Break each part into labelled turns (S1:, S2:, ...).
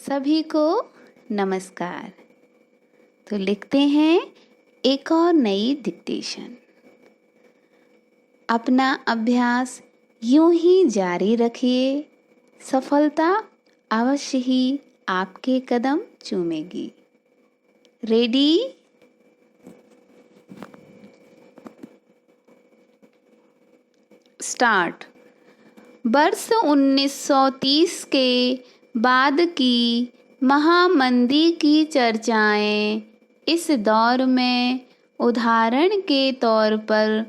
S1: सभी को नमस्कार। तो लिखते हैं एक और नई डिक्टेशन। अपना अभ्यास यूं ही जारी रखिए, सफलता अवश्य ही आपके कदम चूमेगी। रेडी? स्टार्ट। वर्ष 1930 के बाद की महामंदी की चर्चाएं इस दौर में उदाहरण के तौर पर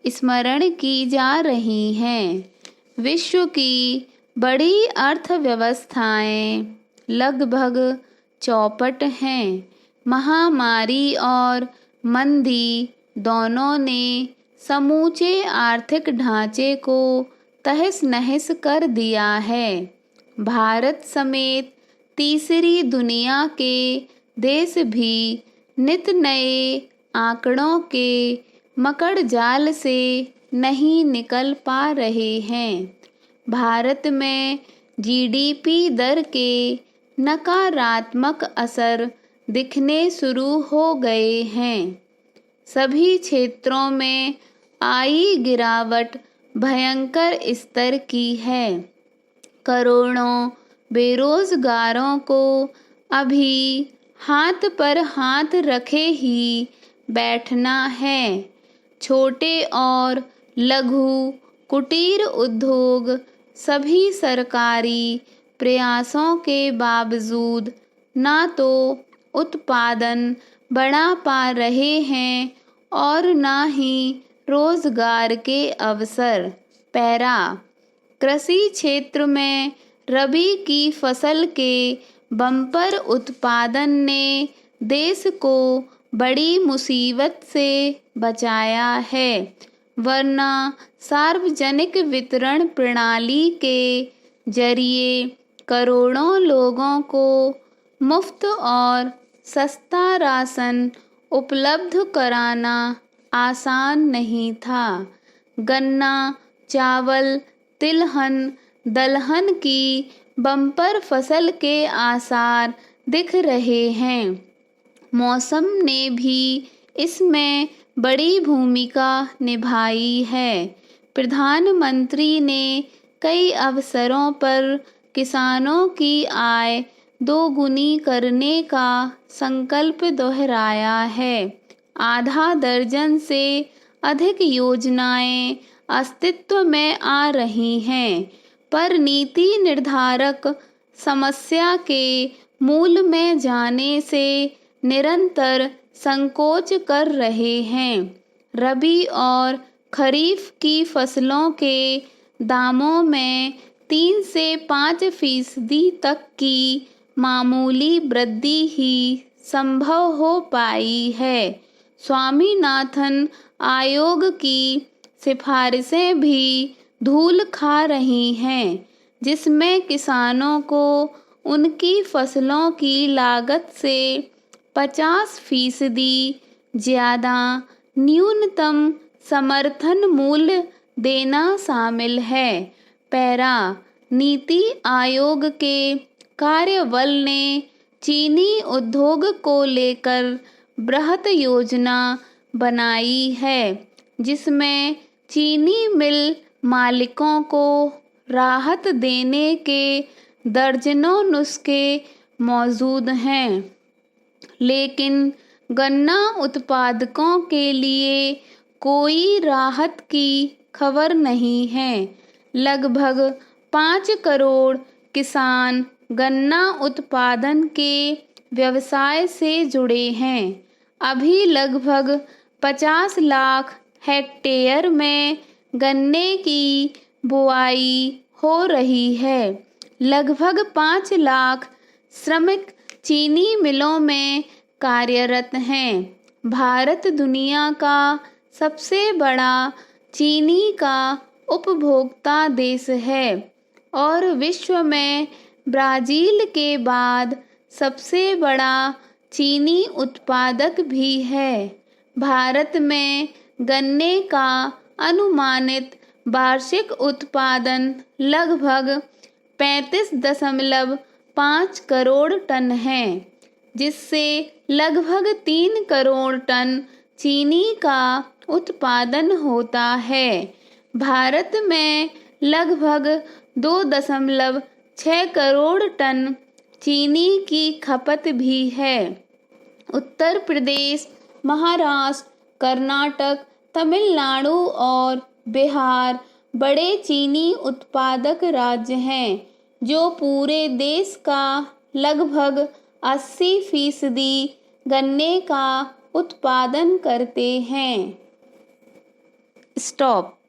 S1: स्मरण की जा रही हैं। विश्व की बड़ी अर्थव्यवस्थाएं लगभग चौपट हैं। महामारी और मंदी दोनों ने समूचे आर्थिक ढांचे को तहस नहस कर दिया है। भारत समेत तीसरी दुनिया के देश भी नित नए आंकड़ों के मकड़ जाल से नहीं निकल पा रहे हैं। भारत में जीडीपी दर के नकारात्मक असर दिखने शुरू हो गए हैं। सभी क्षेत्रों में आई गिरावट भयंकर स्तर की है। करोड़ों बेरोजगारों को अभी हाथ पर हाथ रखे ही बैठना है। छोटे और लघु कुटीर उद्योग सभी सरकारी प्रयासों के बावजूद ना तो उत्पादन बढ़ा पा रहे हैं और ना ही रोजगार के अवसर। पैरा। कृषि क्षेत्र में रबी की फसल के बम्पर उत्पादन ने देश को बड़ी मुसीबत से बचाया है, वरना सार्वजनिक वितरण प्रणाली के जरिए करोड़ों लोगों को मुफ्त और सस्ता राशन उपलब्ध कराना आसान नहीं था। गन्ना, चावल, तिलहन, दलहन की बम्पर फसल के आसार दिख रहे हैं। मौसम ने भी इसमें बड़ी भूमिका निभाई है। प्रधानमंत्री ने कई अवसरों पर किसानों की आय दोगुनी करने का संकल्प दोहराया है। आधा दर्जन से अधिक योजनाएं अस्तित्व में आ रही हैं, पर नीति निर्धारक समस्या के मूल में जाने से निरंतर संकोच कर रहे हैं। रबी और खरीफ की फसलों के दामों में 3 से 5% तक की मामूली वृद्धि ही संभव हो पाई है। स्वामीनाथन आयोग की सिफारिशें भी धूल खा रही हैं, जिसमें किसानों को उनकी फसलों की लागत से 50% ज़्यादा न्यूनतम समर्थन मूल्य देना शामिल है। पैरा। नीति आयोग के कार्यबल ने चीनी उद्योग को लेकर बृहत योजना बनाई है, जिसमें चीनी मिल मालिकों को राहत देने के दर्जनों नुस्खे मौजूद हैं, लेकिन गन्ना उत्पादकों के लिए कोई राहत की खबर नहीं है। लगभग 5 करोड़ किसान गन्ना उत्पादन के व्यवसाय से जुड़े हैं। अभी लगभग 50 लाख हेक्टेयर में गन्ने की बुआई हो रही है। लगभग 5 लाख श्रमिक चीनी मिलों में कार्यरत हैं। भारत दुनिया का सबसे बड़ा चीनी का उपभोक्ता देश है और विश्व में ब्राज़ील के बाद सबसे बड़ा चीनी उत्पादक भी है। भारत में गन्ने का अनुमानित वार्षिक उत्पादन लगभग 5 करोड़ टन है, जिससे लगभग 3 करोड़ टन चीनी का उत्पादन होता है। भारत में लगभग 2.6 करोड़ टन चीनी की खपत भी है। उत्तर प्रदेश, महाराष्ट्र, कर्नाटक, तमिलनाडु और बिहार बड़े चीनी उत्पादक राज्य हैं, जो पूरे देश का लगभग 80% गन्ने का उत्पादन करते हैं। स्टॉप।